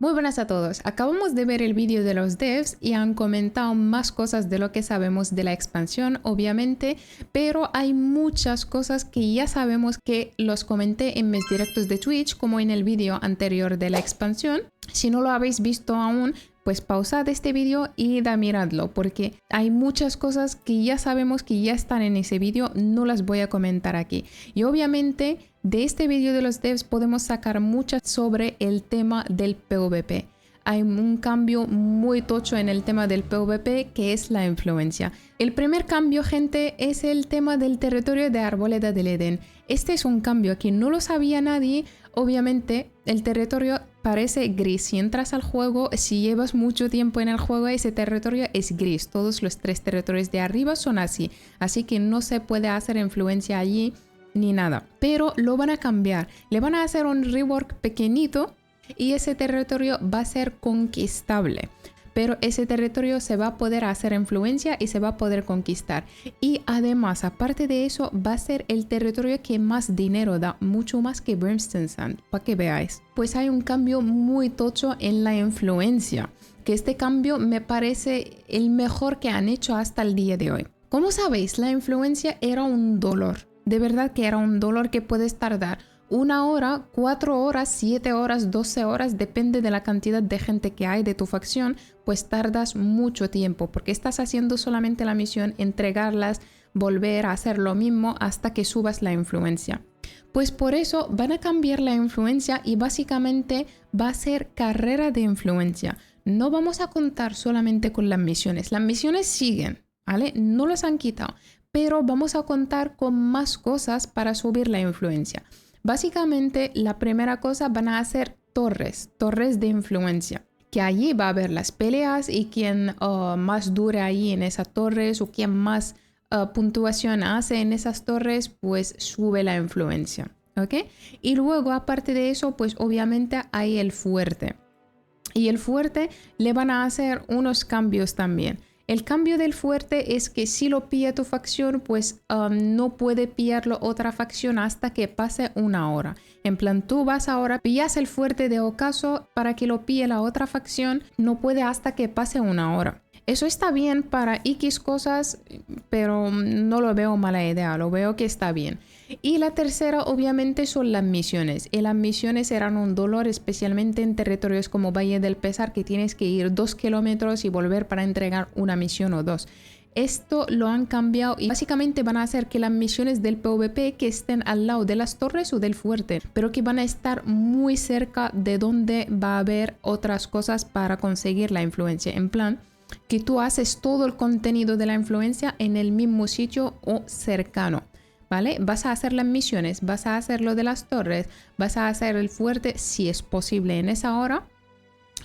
Muy buenas a todos. Acabamos de ver el vídeo de los devs y han comentado más cosas de lo que sabemos de la expansión, obviamente, pero hay muchas cosas que ya sabemos que los comenté en mis directos de Twitch, como en el vídeo anterior de la expansión. Si no lo habéis visto aún, pues pausad este vídeo y miradlo, porque hay muchas cosas que ya sabemos que ya están en ese vídeo, no las voy a comentar aquí. Y obviamente de este vídeo de los devs podemos sacar muchas sobre el tema del PvP. Hay un cambio muy tocho en el tema del PvP, que es la influencia. El primer cambio, gente, es el tema del territorio de Arboleda del Edén. Este es un cambio que no lo sabía nadie. Obviamente, el territorio parece gris. Si entras al juego, si llevas mucho tiempo en el juego, ese territorio es gris. Todos los 3 territorios de arriba son así. Así que no se puede hacer influencia allí ni nada. Pero lo van a cambiar. Le van a hacer un rework pequeñito y ese territorio va a ser conquistable. Pero ese territorio se va a poder hacer influencia y se va a poder conquistar. Y además, aparte de eso, va a ser el territorio que más dinero da, mucho más que Brimstone Sand, para que veáis. Pues hay un cambio muy tocho en la influencia, que este cambio me parece el mejor que han hecho hasta el día de hoy. Como sabéis, la influencia era un dolor. De verdad que era un dolor que puedes tardar 1 hora, 4 horas, 7 horas, 12 horas, depende de la cantidad de gente que hay de tu facción, pues tardas mucho tiempo porque estás haciendo solamente la misión, entregarlas, volver a hacer lo mismo hasta que subas la influencia. Pues por eso van a cambiar la influencia y básicamente va a ser carrera de influencia. No vamos a contar solamente con las misiones siguen, ¿vale? No las han quitado, pero vamos a contar con más cosas para subir la influencia. Básicamente, la primera cosa van a ser torres de influencia. Que allí va a haber las peleas y quien más dure ahí en esas torres o quien más puntuación hace en esas torres, pues sube la influencia. ¿Ok? Y luego, aparte de eso, pues obviamente hay el fuerte. Y el fuerte le van a hacer unos cambios también. El cambio del fuerte es que si lo pilla tu facción, pues no puede pillarlo otra facción hasta que pase 1 hora. En plan, tú vas ahora, pillas el fuerte de ocaso para que lo pille la otra facción, no puede hasta que pase 1 hora. Eso está bien para X cosas, pero no lo veo mala idea, lo veo que está bien. Y la tercera obviamente son las misiones. Y las misiones eran un dolor, especialmente en territorios como Valle del Pesar, que tienes que ir 2 kilómetros y volver para entregar una misión o 2. Esto lo han cambiado y básicamente van a hacer que las misiones del PvP que estén al lado de las torres o del fuerte, pero que van a estar muy cerca de donde va a haber otras cosas para conseguir la influencia. En plan, que tú haces todo el contenido de la influencia en el mismo sitio o cercano. ¿Vale? Vas a hacer las misiones, vas a hacer lo de las torres, vas a hacer el fuerte si es posible en esa hora,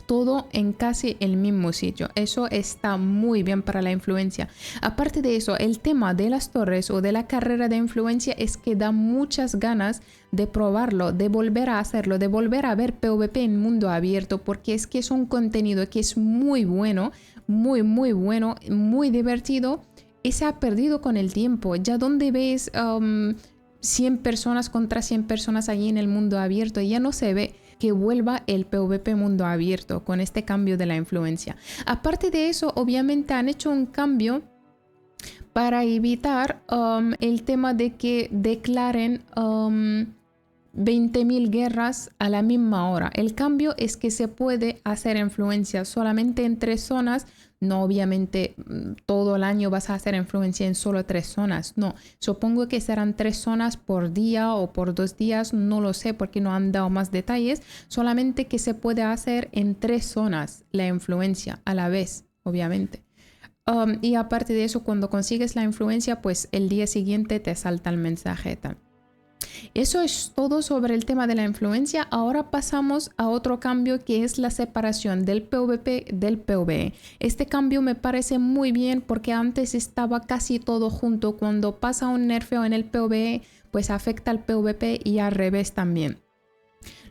todo en casi el mismo sitio. Eso está muy bien para la influencia. Aparte de eso, el tema de las torres o de la carrera de influencia es que da muchas ganas de probarlo, de volver a hacerlo, de volver a ver PvP en mundo abierto, porque es que es un contenido que es muy bueno, muy bueno, muy divertido. Y se ha perdido con el tiempo. Ya donde ves 100 personas contra 100 personas allí en el mundo abierto, ya no se ve que vuelva el PvP mundo abierto con este cambio de la influencia. Aparte de eso, obviamente han hecho un cambio para evitar el tema de que declaren 20.000 guerras a la misma hora. El cambio es que se puede hacer influencia solamente en 3 zonas. No, obviamente todo el año vas a hacer influencia en solo 3 zonas. No, supongo que serán 3 zonas por día o por 2 días. No lo sé porque no han dado más detalles. Solamente que se puede hacer en 3 zonas la influencia a la vez, obviamente. Y aparte de eso, cuando consigues la influencia, pues el día siguiente te salta el mensaje tal. Eso es todo sobre el tema de la influencia. Ahora pasamos a otro cambio que es la separación del PvP del PvE. Este cambio me parece muy bien porque antes estaba casi todo junto. Cuando pasa un nerfeo en el PvE, pues afecta al PvP y al revés también.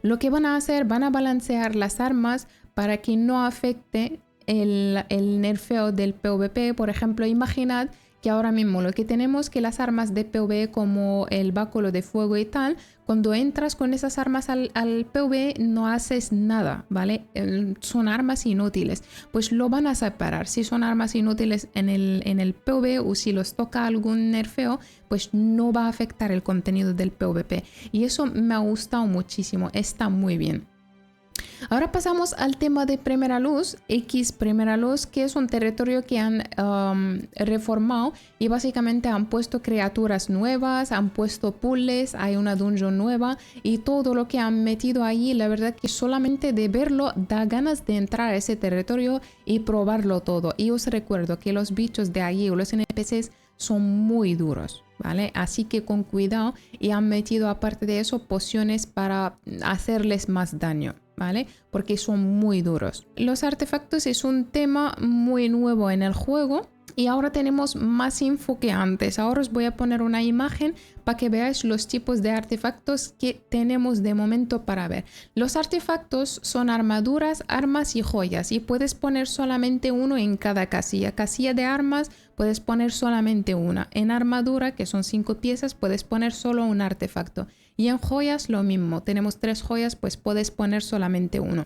Lo que van a hacer, van a balancear las armas para que no afecte el nerfeo del PvP. Por ejemplo, imaginad que ahora mismo lo que tenemos que las armas de PvE como el báculo de fuego y tal, cuando entras con esas armas al PvE no haces nada, ¿vale? Son armas inútiles, pues lo van a separar. Si son armas inútiles en el PvE o si los toca algún nerfeo, pues no va a afectar el contenido del PvP. Y eso me ha gustado muchísimo, está muy bien. Ahora pasamos al tema de Primera Luz, X Primera Luz, que es un territorio que han reformado y básicamente han puesto criaturas nuevas, han puesto puzzles, hay una dungeon nueva y todo lo que han metido ahí, la verdad que solamente de verlo da ganas de entrar a ese territorio y probarlo todo. Y os recuerdo que los bichos de allí o los NPCs son muy duros, ¿vale? Así que con cuidado, y han metido aparte de eso pociones para hacerles más daño, ¿vale? Porque son muy duros. Los artefactos es un tema muy nuevo en el juego y ahora tenemos más info que antes. Ahora os voy a poner una imagen para que veáis los tipos de artefactos que tenemos de momento para ver. Los artefactos son armaduras, armas y joyas y puedes poner solamente uno en cada casilla. Casilla de armas puedes poner solamente una. En armadura, que son 5 piezas, puedes poner solo un artefacto. Y en joyas lo mismo, tenemos 3 joyas, pues puedes poner solamente uno.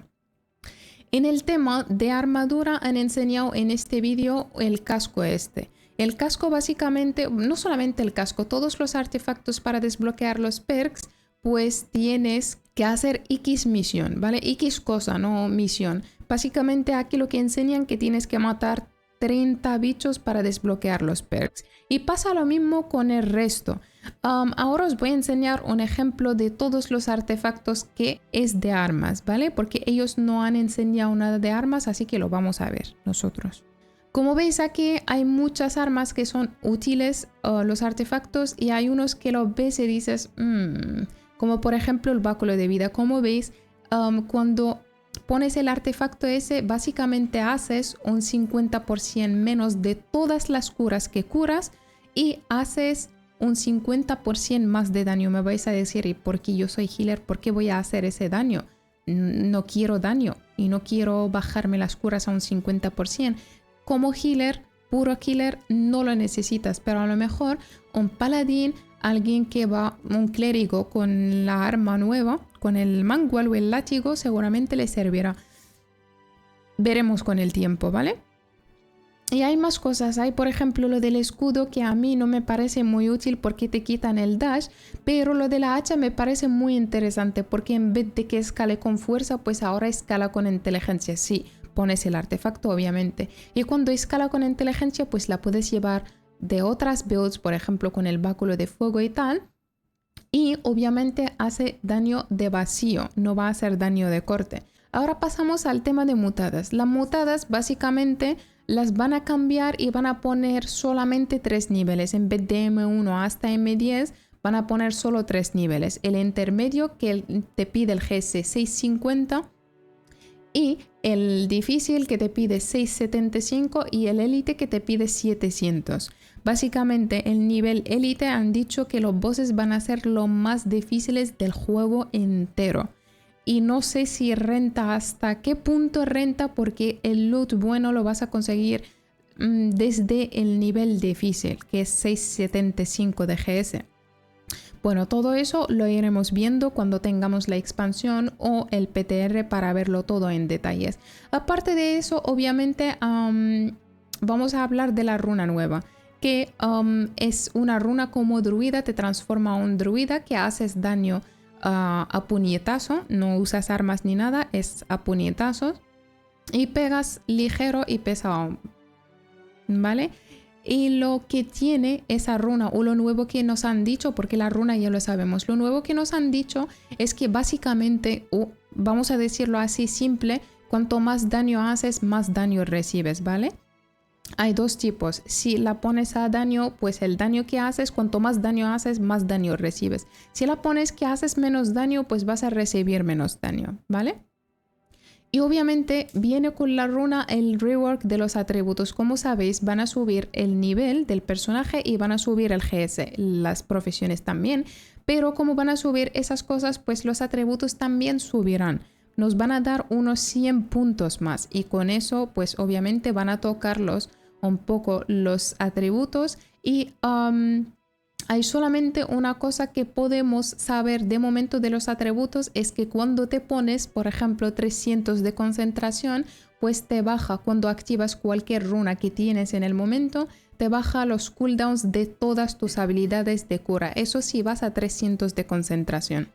En el tema de armadura han enseñado en este vídeo el casco este. El casco básicamente, no solamente el casco, todos los artefactos para desbloquear los perks, pues tienes que hacer X misión, ¿vale? X cosa, no misión. Básicamente aquí lo que enseñan que tienes que matar 30 bichos para desbloquear los perks. Y pasa lo mismo con el resto. Ahora os voy a enseñar un ejemplo de todos los artefactos que es de armas, ¿vale? Porque ellos no han enseñado nada de armas, así que lo vamos a ver nosotros. Como veis aquí hay muchas armas que son útiles, los artefactos, y hay unos que los ves y dices, como por ejemplo el báculo de vida. Como veis, cuando pones el artefacto ese, básicamente haces un 50% menos de todas las curas que curas y haces un 50% más de daño. Me vais a decir, ¿y por qué yo soy healer? ¿Por qué voy a hacer ese daño? No quiero daño y no quiero bajarme las curas a un 50%. Como healer, puro healer, no lo necesitas, pero a lo mejor un paladín, alguien que va, un clérigo con la arma nueva, con el mangual o el látigo, seguramente le servirá. Veremos con el tiempo, ¿vale? Y hay más cosas, hay por ejemplo lo del escudo, que a mí no me parece muy útil porque te quitan el dash, pero lo de la hacha me parece muy interesante porque en vez de que escale con fuerza, pues ahora escala con inteligencia. Sí, pones el artefacto obviamente, y cuando escala con inteligencia pues la puedes llevar de otras builds, por ejemplo con el báculo de fuego y tal, y obviamente hace daño de vacío, no va a hacer daño de corte. Ahora pasamos al tema de mutadas. Las mutadas básicamente las van a cambiar y van a poner solamente 3 niveles. En vez de M1 hasta M10 van a poner solo 3 niveles. El intermedio que te pide el GS 650 y el difícil que te pide 675 y el élite que te pide 700. Básicamente el nivel élite han dicho que los bosses van a ser los más difíciles del juego entero. Y no sé si renta, hasta qué punto renta, porque el loot bueno lo vas a conseguir desde el nivel difícil, que es 675 de GS. Bueno, todo eso lo iremos viendo cuando tengamos la expansión o el PTR para verlo todo en detalles. Aparte de eso, obviamente vamos a hablar de la runa nueva, que es una runa como druida, te transforma a un druida que haces daño a puñetazo, no usas armas ni nada, es a puñetazos y pegas ligero y pesado, ¿vale? Y lo que tiene esa runa, o lo nuevo que nos han dicho, porque la runa ya lo sabemos, lo nuevo que nos han dicho es que básicamente, vamos a decirlo así simple, cuanto más daño haces, más daño recibes, ¿vale? Hay dos tipos. Si la pones a daño, pues el daño que haces, cuanto más daño haces, más daño recibes. Si la pones que haces menos daño, pues vas a recibir menos daño, ¿vale? Y obviamente viene con la runa el rework de los atributos. Como sabéis, van a subir el nivel del personaje y van a subir el GS, las profesiones también. Pero como van a subir esas cosas, pues los atributos también subirán. Nos van a dar unos 100 puntos más y con eso pues obviamente van a tocar los un poco los atributos y hay solamente una cosa que podemos saber de momento de los atributos, es que cuando te pones, por ejemplo, 300 de concentración, pues te baja, cuando activas cualquier runa que tienes en el momento, te baja los cooldowns de todas tus habilidades de cura. Eso sí, vas a 300 de concentración.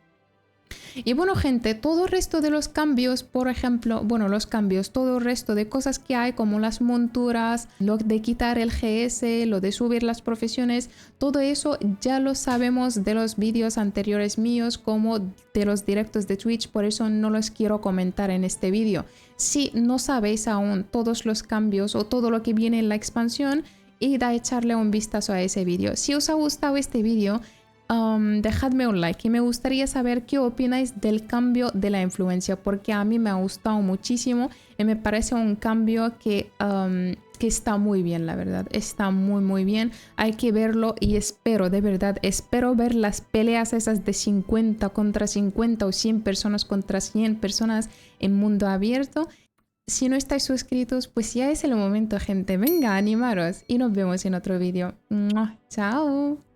Y bueno, gente, todo el resto de los cambios, por ejemplo, todo el resto de cosas que hay, como las monturas, lo de quitar el GS, lo de subir las profesiones, todo eso ya lo sabemos de los vídeos anteriores míos, como de los directos de Twitch, por eso no los quiero comentar en este vídeo. Si no sabéis aún todos los cambios o todo lo que viene en la expansión, id a echarle un vistazo a ese vídeo. Si os ha gustado este vídeo, dejadme un like y me gustaría saber qué opináis del cambio de la influencia, porque a mí me ha gustado muchísimo y me parece un cambio que está muy bien, la verdad, está muy bien. Hay que verlo y espero, de verdad, espero ver las peleas esas de 50 contra 50 o 100 personas contra 100 personas en mundo abierto. Si no estáis suscritos, pues ya es el momento, gente. Venga, animaros y nos vemos en otro vídeo. ¡Chao!